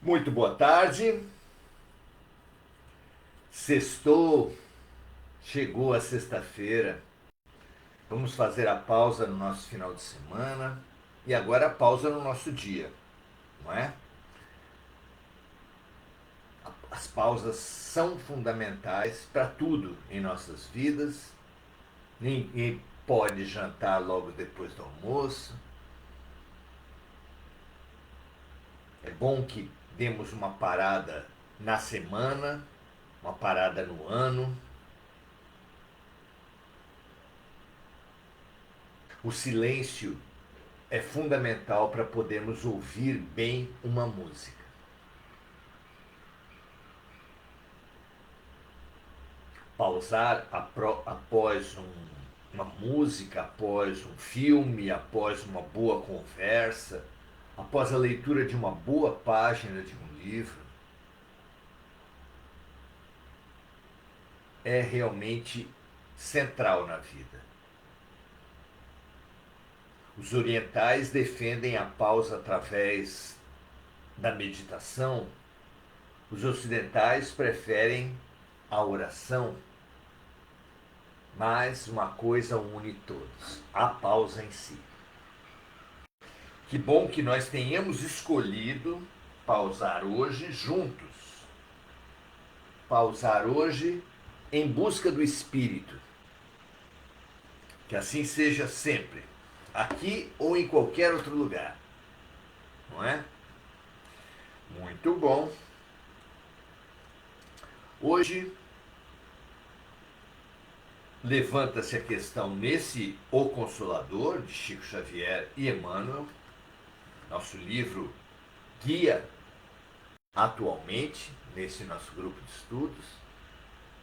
Muito boa tarde. Sextou, chegou a sexta-feira. Vamos fazer a pausa no nosso final de semana e agora a pausa no nosso dia, não é? As pausas são fundamentais para tudo em nossas vidas. Ninguém pode jantar logo depois do almoço. É bom que demos uma parada na semana, uma parada no ano. O silêncio é fundamental para podermos ouvir bem uma música. Pausar após uma música, após um filme, após uma boa conversa, após a leitura de uma boa página de um livro, é realmente central na vida. Os orientais defendem a pausa através da meditação, os ocidentais preferem a oração, mas uma coisa une todos: a pausa em si. Que bom que nós tenhamos escolhido pausar hoje juntos. Pausar hoje em busca do Espírito. Que assim seja sempre, aqui ou em qualquer outro lugar. Não é? Muito bom. Hoje levanta-se a questão nesse O Consolador, de Chico Xavier e Emmanuel, nosso livro guia atualmente nesse nosso grupo de estudos,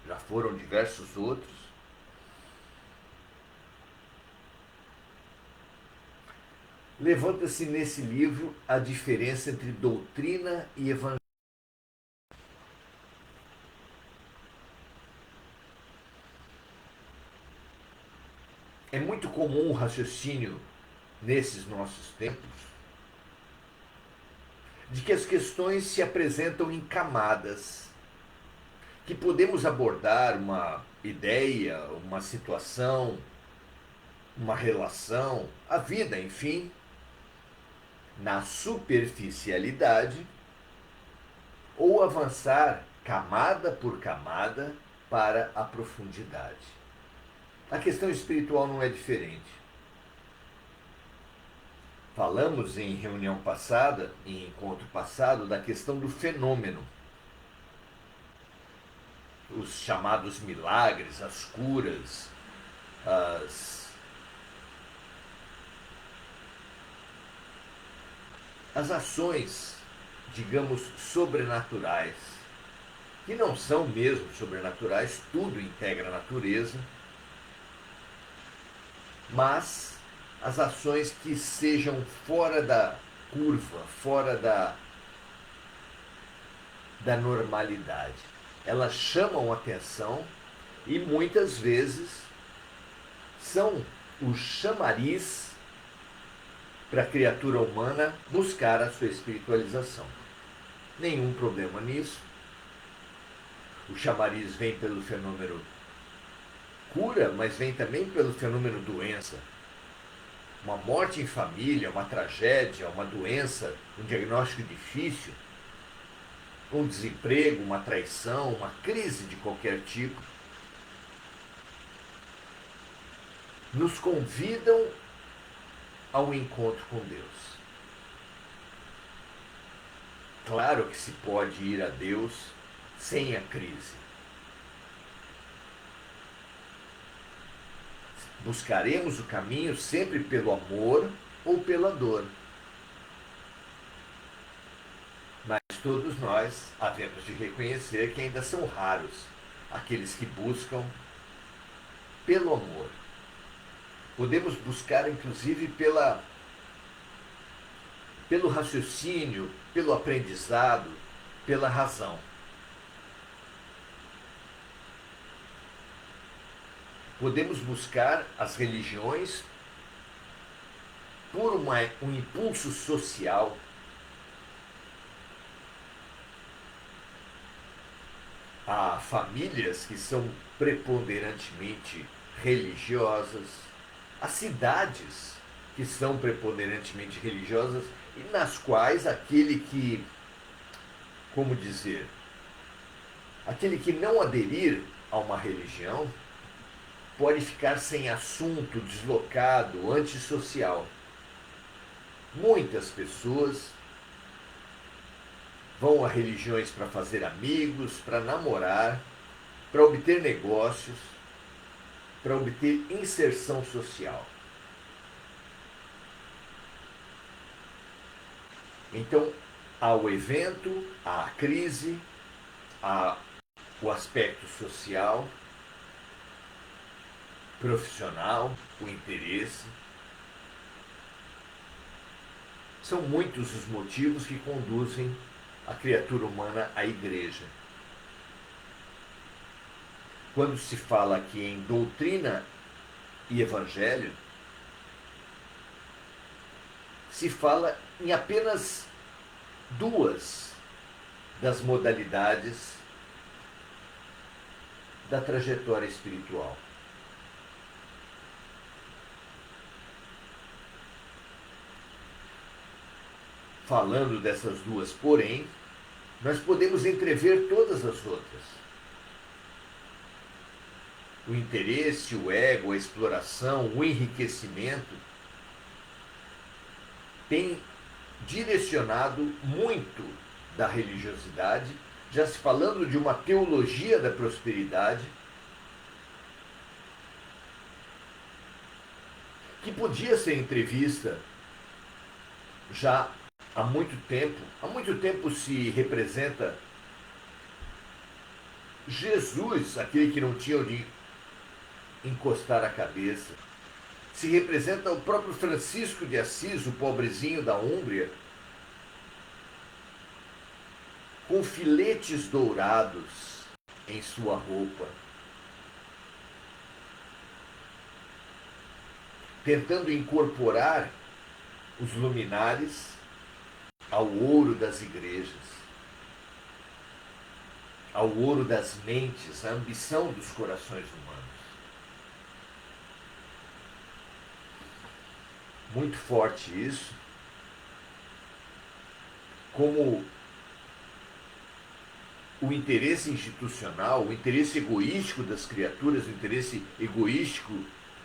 já foram diversos outros. Levanta-se nesse livro a diferença entre doutrina e evangelho. É muito comum o raciocínio nesses nossos tempos de que as questões se apresentam em camadas, que podemos abordar uma ideia, uma situação, uma relação, a vida, enfim, na superficialidade ou avançar camada por camada para a profundidade. A questão espiritual não é diferente. Falamos em reunião passada, em encontro passado, da questão do fenômeno. Os chamados milagres, as curas, as, as ações, digamos, sobrenaturais, que não são mesmo sobrenaturais, tudo integra a natureza, mas as ações que sejam fora da curva, fora da normalidade. Elas chamam atenção e muitas vezes são o chamariz para a criatura humana buscar a sua espiritualização. Nenhum problema nisso. O chamariz vem pelo fenômeno cura, mas vem também pelo fenômeno doença. Uma morte em família, uma tragédia, uma doença, um diagnóstico difícil, um desemprego, uma traição, uma crise de qualquer tipo, nos convidam ao encontro com Deus. Claro que se pode ir a Deus sem a crise. Buscaremos o caminho sempre pelo amor ou pela dor. Mas todos nós havemos de reconhecer que ainda são raros aqueles que buscam pelo amor. Podemos buscar, inclusive, pelo raciocínio, pelo aprendizado, pela razão. Podemos buscar as religiões por um impulso social. Há famílias que são preponderantemente religiosas, há cidades que são preponderantemente religiosas e nas quais aquele que, como dizer, aquele que não aderir a uma religião pode ficar sem assunto, deslocado, antissocial. Muitas pessoas vão a religiões para fazer amigos, para namorar, para obter negócios, para obter inserção social. Então, há o evento, há a crise, há o aspecto social, profissional, o interesse. São muitos os motivos que conduzem a criatura humana à igreja. Quando se fala aqui em doutrina e evangelho, se fala em apenas duas das modalidades da trajetória espiritual. Falando dessas duas, porém, nós podemos entrever todas as outras. O interesse, o ego, a exploração, o enriquecimento tem direcionado muito da religiosidade, já se falando de uma teologia da prosperidade, que podia ser entrevista já há muito tempo. Há muito tempo se representa Jesus, aquele que não tinha onde encostar a cabeça. Se representa o próprio Francisco de Assis, o pobrezinho da Úmbria, com filetes dourados em sua roupa, tentando incorporar os luminares ao ouro das igrejas, ao ouro das mentes, à ambição dos corações humanos. Muito forte isso, como o interesse institucional, o interesse egoístico das criaturas, o interesse egoístico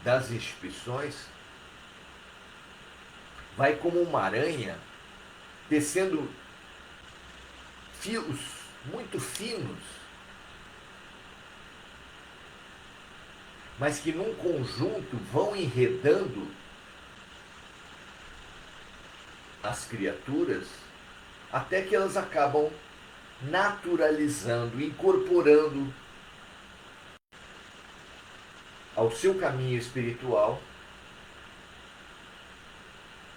das instituições, vai como uma aranha tecendo fios muito finos, mas que num conjunto vão enredando as criaturas até que elas acabam naturalizando, incorporando ao seu caminho espiritual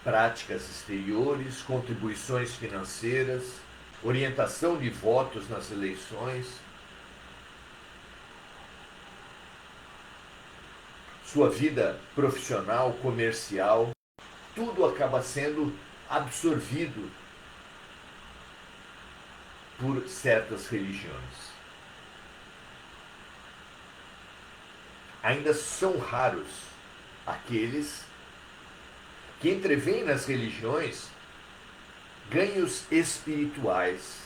práticas exteriores, contribuições financeiras, orientação de votos nas eleições, sua vida profissional, comercial, tudo acaba sendo absorvido por certas religiões. Ainda são raros aqueles que entreveem nas religiões ganhos espirituais,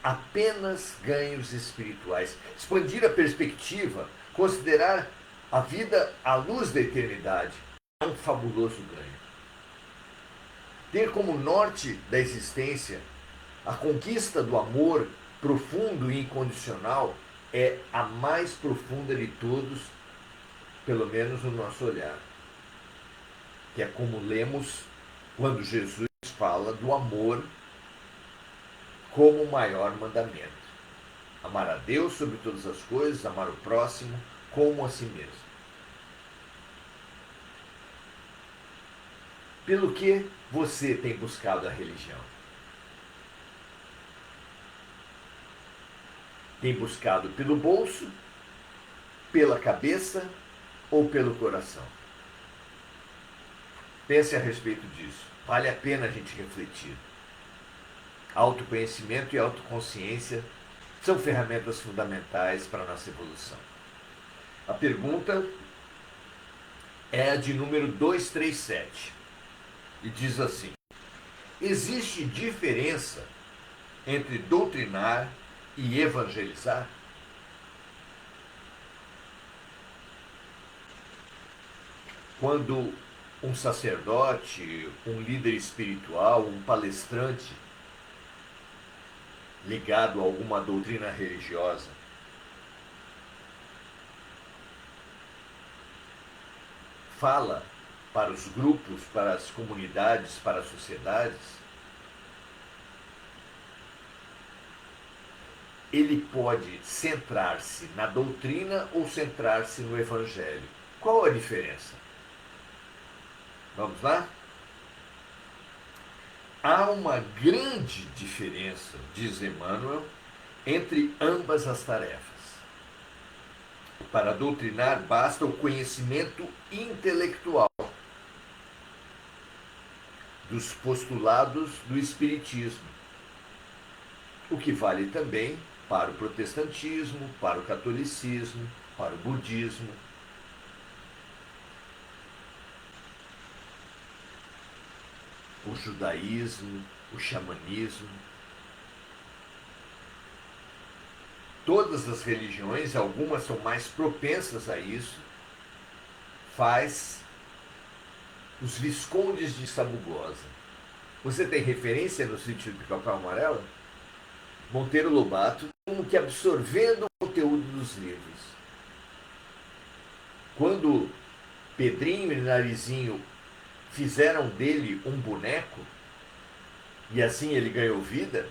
apenas ganhos espirituais. Expandir a perspectiva, considerar a vida à luz da eternidade, é um fabuloso ganho. Ter como norte da existência a conquista do amor profundo e incondicional é a mais profunda de todos, pelo menos no nosso olhar. Que é como lemos quando Jesus fala do amor como o maior mandamento. Amar a Deus sobre todas as coisas, amar o próximo como a si mesmo. Pelo que você tem buscado a religião? Tem buscado pelo bolso, pela cabeça ou pelo coração? Pense a respeito disso. Vale a pena a gente refletir. Autoconhecimento e autoconsciência são ferramentas fundamentais para a nossa evolução. A pergunta é a de número 237 e diz assim: existe diferença entre doutrinar e evangelizar? Quando um sacerdote, um líder espiritual, um palestrante ligado a alguma doutrina religiosa fala para os grupos, para as comunidades, para as sociedades, ele pode centrar-se na doutrina ou centrar-se no evangelho. Qual a diferença? Vamos lá? Há uma grande diferença, diz Emmanuel, entre ambas as tarefas. Para doutrinar basta o conhecimento intelectual dos postulados do Espiritismo, o que vale também para o protestantismo, para o catolicismo, para o budismo. O judaísmo, o xamanismo. Todas as religiões, algumas são mais propensas a isso, faz os Viscondes de Sabugosa. Você tem referência no Sítio do Pica-Pau Amarelo? Monteiro Lobato, como que absorvendo o conteúdo dos livros. Quando Pedrinho e Narizinho fizeram dele um boneco, e assim ele ganhou vida,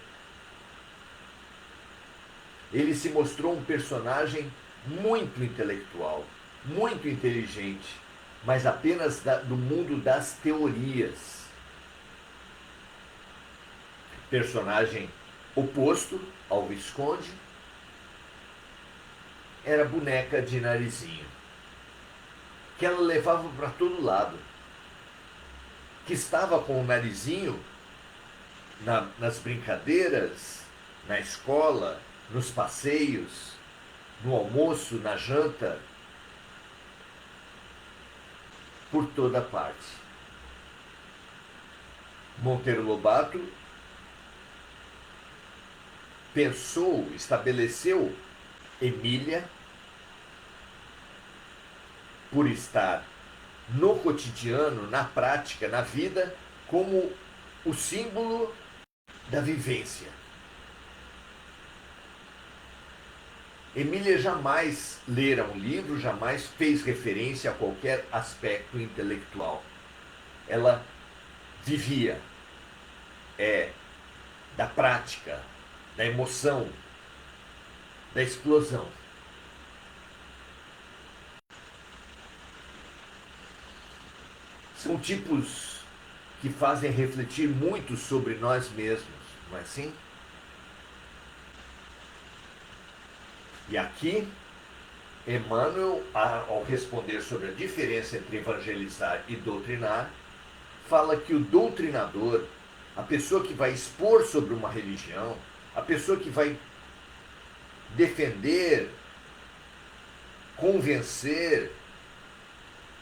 ele se mostrou um personagem muito intelectual, muito inteligente, mas apenas do mundo das teorias. Personagem oposto ao Visconde era a boneca de Narizinho, que ela levava para todo lado, que estava com o Narizinho nas brincadeiras, na escola, nos passeios, no almoço, na janta, por toda parte. Monteiro Lobato pensou, estabeleceu Emília por estar no cotidiano, na prática, na vida, como o símbolo da vivência. Emília jamais lera um livro, jamais fez referência a qualquer aspecto intelectual. Ela vivia da prática, da emoção, da explosão. São tipos que fazem refletir muito sobre nós mesmos, não é assim? E aqui, Emmanuel, ao responder sobre a diferença entre evangelizar e doutrinar, fala que o doutrinador, a pessoa que vai expor sobre uma religião, a pessoa que vai defender, convencer,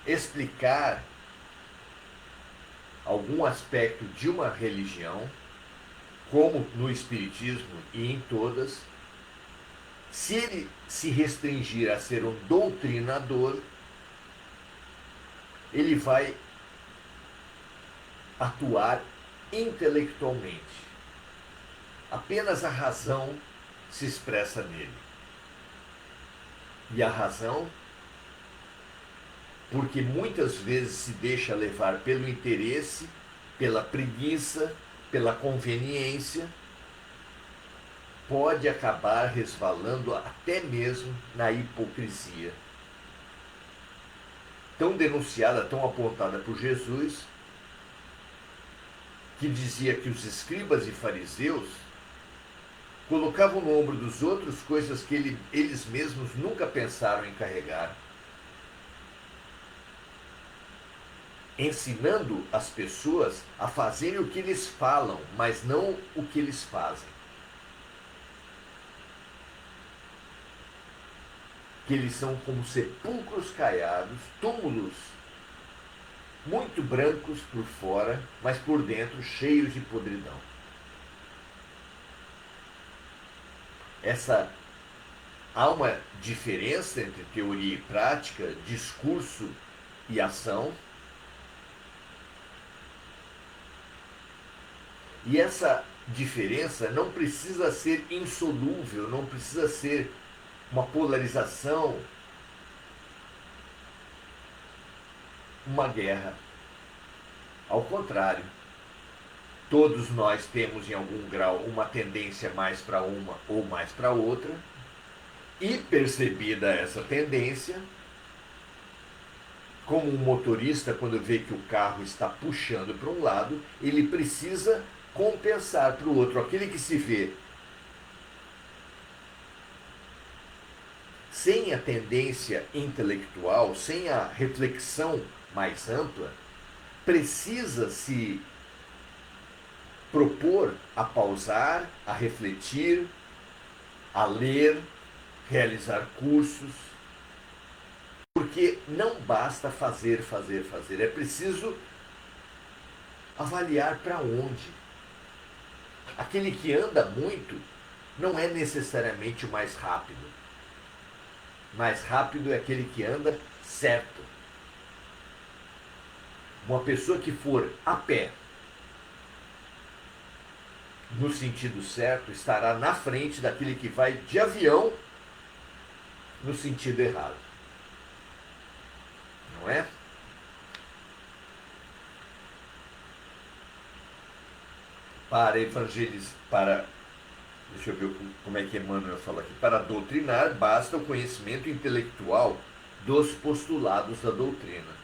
explicar algum aspecto de uma religião, como no Espiritismo e em todas, se ele se restringir a ser um doutrinador, ele vai atuar intelectualmente. Apenas a razão se expressa nele. E a razão, porque muitas vezes se deixa levar pelo interesse, pela preguiça, pela conveniência, pode acabar resvalando até mesmo na hipocrisia. Tão denunciada, tão apontada por Jesus, que dizia que os escribas e fariseus colocavam no ombro dos outros coisas que eles mesmos nunca pensaram em carregar, ensinando as pessoas a fazerem o que eles falam, mas não o que eles fazem. que eles são como sepulcros caiados, túmulos muito brancos por fora, mas por dentro cheios de podridão. Há uma diferença entre teoria e prática, discurso e ação. E essa diferença não precisa ser insolúvel, não precisa ser uma polarização, uma guerra. Ao contrário, todos nós temos em algum grau uma tendência mais para uma ou mais para outra, e percebida essa tendência, como um motorista, quando vê que o carro está puxando para um lado, ele precisa compensar para o outro. Aquele que se vê sem a tendência intelectual, sem a reflexão mais ampla, precisa se propor a pausar, a refletir, a ler, realizar cursos, porque não basta fazer, fazer, fazer. É preciso avaliar para onde. Aquele que anda muito não é necessariamente o mais rápido. Mais rápido é aquele que anda certo. Uma pessoa que for a pé, no sentido certo, estará na frente daquele que vai de avião no sentido errado. Não é? Para evangelizar, deixa eu ver como é que Emmanuel fala aqui, para doutrinar basta o conhecimento intelectual dos postulados da doutrina.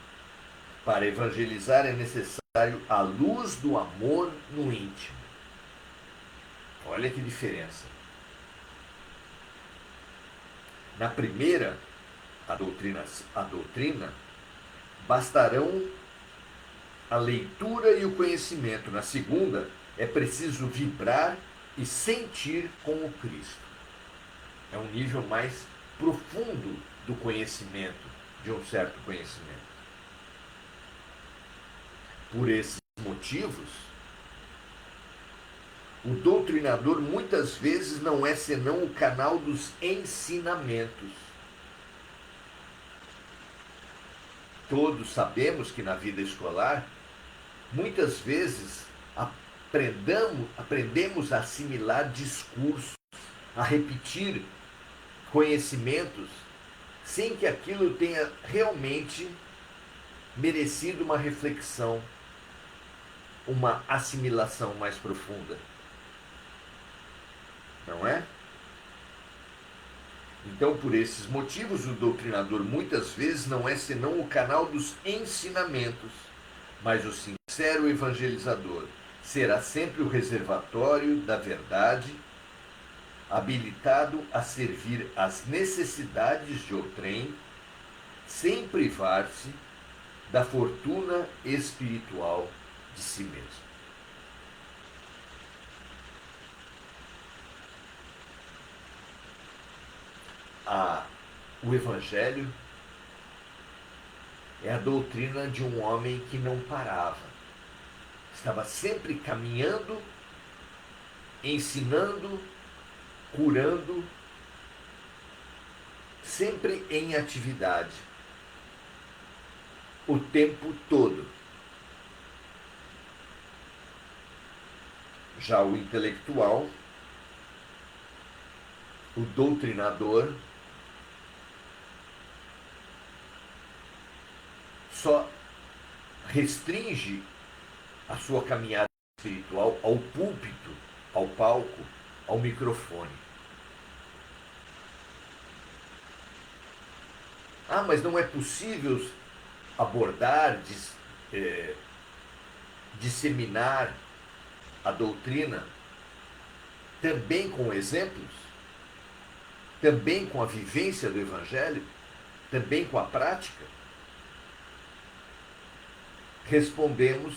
Para evangelizar é necessário a luz do amor no íntimo. Olha que diferença. Na primeira, a doutrina, bastarão a leitura e o conhecimento. Na segunda, é preciso vibrar e sentir com o Cristo. É um nível mais profundo do conhecimento, de um certo conhecimento. Por esses motivos, o doutrinador muitas vezes não é senão o canal dos ensinamentos. Todos sabemos que na vida escolar, muitas vezes aprendemos a assimilar discursos, a repetir conhecimentos, sem que aquilo tenha realmente merecido uma reflexão, uma assimilação mais profunda. Não é? Então, por esses motivos, o doutrinador muitas vezes não é senão o canal dos ensinamentos, mas o sincero evangelizador será sempre o reservatório da verdade, habilitado a servir às necessidades de outrem, sem privar-se da fortuna espiritual de si mesmo. O Evangelho é a doutrina de um homem que não parava. Estava sempre caminhando, ensinando, curando, sempre em atividade, o tempo todo. Já o intelectual, o doutrinador, só restringe a sua caminhada espiritual ao púlpito, ao palco, ao microfone. Mas não é possível abordar, disseminar a doutrina também com exemplos, também com a vivência do Evangelho, também com a prática? Respondemos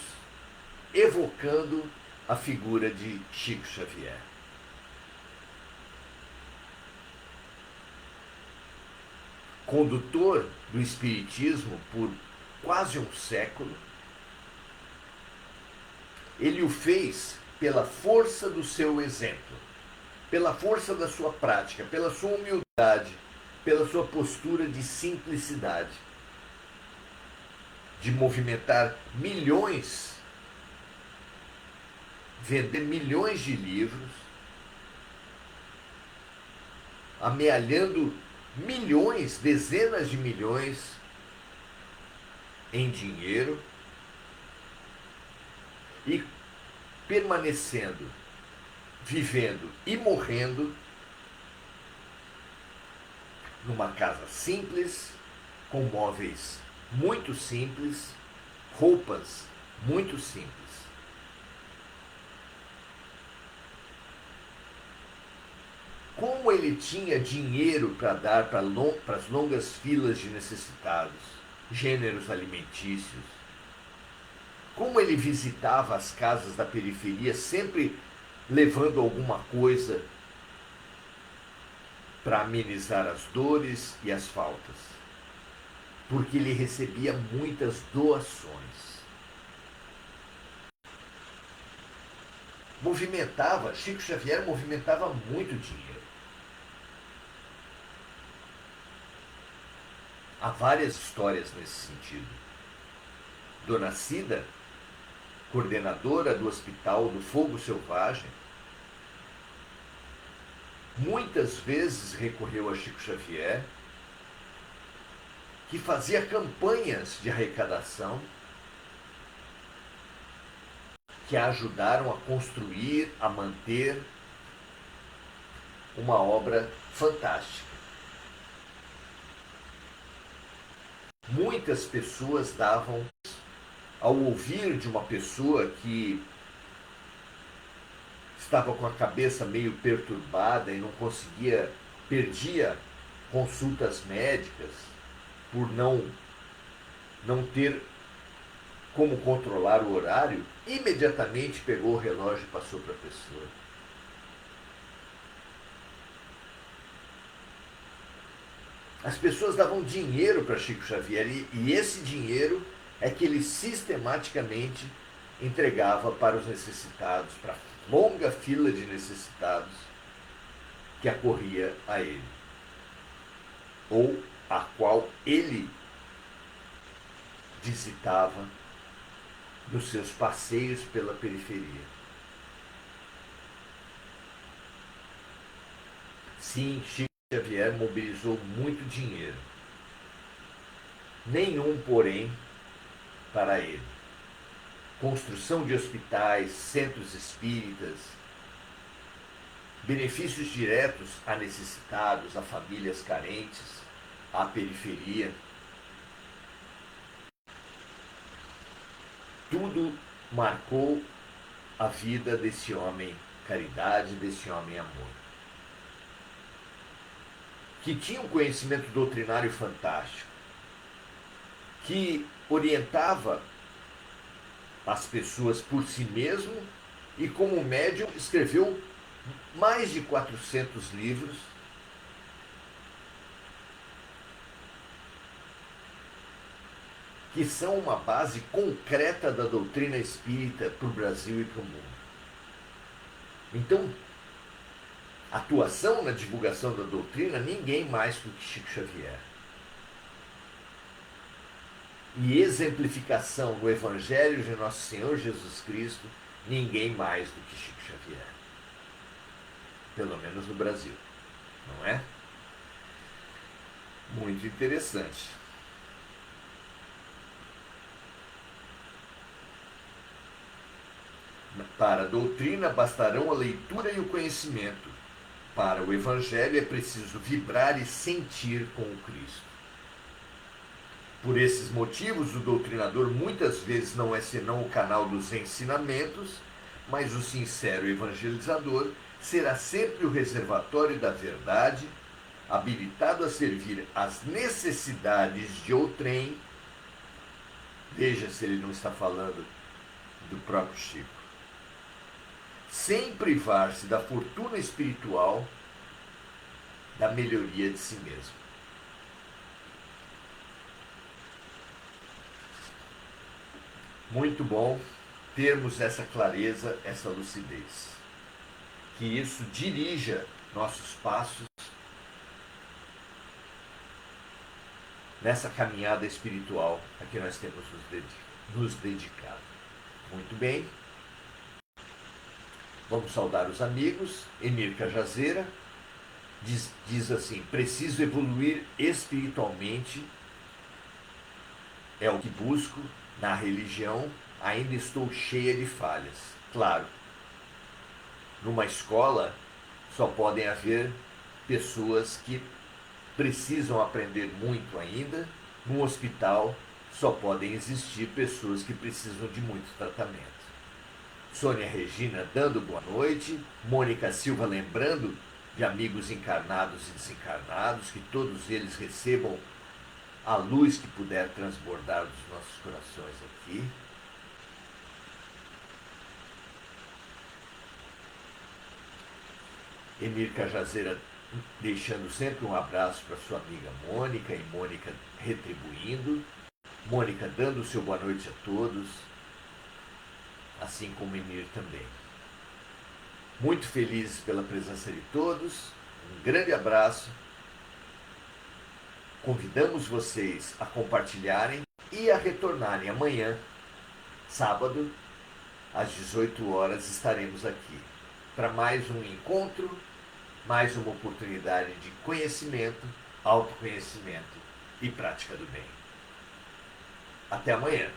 evocando a figura de Chico Xavier. condutor do espiritismo por quase um século, ele o fez pela força do seu exemplo, pela força da sua prática, pela sua humildade, pela sua postura de simplicidade, de movimentar milhões, vender milhões de livros, amealhando milhões, dezenas de milhões em dinheiro e permanecendo, vivendo e morrendo numa casa simples, com móveis muito simples, roupas muito simples. Como ele tinha dinheiro para dar para as longas filas de necessitados, gêneros alimentícios, como ele visitava as casas da periferia, sempre levando alguma coisa para amenizar as dores e as faltas, porque ele recebia muitas doações. Chico Xavier movimentava muito dinheiro. Há várias histórias nesse sentido. Dona Cida, coordenadora do Hospital do Fogo Selvagem, muitas vezes recorreu a Chico Xavier, que fazia campanhas de arrecadação que a ajudaram a construir, a manter uma obra fantástica. Muitas pessoas davam, ao ouvir de uma pessoa que estava com a cabeça meio perturbada e não conseguia, perdia consultas médicas por não ter como controlar o horário, imediatamente pegou o relógio e passou para a pessoa. As pessoas davam dinheiro para Chico Xavier e esse dinheiro é que ele sistematicamente entregava para os necessitados, para a longa fila de necessitados que acorria a ele, ou a qual ele visitava nos seus passeios pela periferia. Sim, Chico Xavier mobilizou muito dinheiro. Nenhum, porém, para ele. Construção de hospitais, centros espíritas, benefícios diretos a necessitados, a famílias carentes, à periferia. Tudo marcou a vida desse homem caridade, desse homem amor, que tinha um conhecimento doutrinário fantástico, que orientava as pessoas por si mesmo e, como médium, escreveu mais de 400 livros que são uma base concreta da doutrina espírita para o Brasil e para o mundo. Então, atuação na divulgação da doutrina, ninguém mais do que Chico Xavier. E exemplificação no Evangelho de Nosso Senhor Jesus Cristo, ninguém mais do que Chico Xavier. Pelo menos no Brasil, não é? Muito interessante. Para a doutrina bastarão a leitura e o conhecimento. Para o Evangelho é preciso vibrar e sentir com o Cristo. Por esses motivos, o doutrinador muitas vezes não é senão o canal dos ensinamentos, mas o sincero evangelizador será sempre o reservatório da verdade, habilitado a servir às necessidades de outrem. Veja se ele não está falando do próprio Chico. Sem privar-se da fortuna espiritual, da melhoria de si mesmo. Muito bom termos essa clareza, essa lucidez. Que isso dirija nossos passos nessa caminhada espiritual a que nós temos nos dedicado. Muito bem, vamos saudar os amigos. Emir Cajazeira diz assim: preciso evoluir espiritualmente, é o que busco na religião, ainda estou cheia de falhas. Claro, numa escola só podem haver pessoas que precisam aprender muito ainda. Num hospital só podem existir pessoas que precisam de muito tratamento. Sônia Regina dando boa noite. Mônica Silva lembrando de amigos encarnados e desencarnados, que todos eles recebam a luz que puder transbordar dos nossos corações aqui. Emir Cajazeira deixando sempre um abraço para sua amiga Mônica, e Mônica retribuindo. Mônica dando o seu boa noite a todos, assim como Emir também. Muito felizes pela presença de todos, um grande abraço. Convidamos vocês a compartilharem e a retornarem amanhã, sábado, às 18 horas, estaremos aqui para mais um encontro, mais uma oportunidade de conhecimento, autoconhecimento e prática do bem. Até amanhã.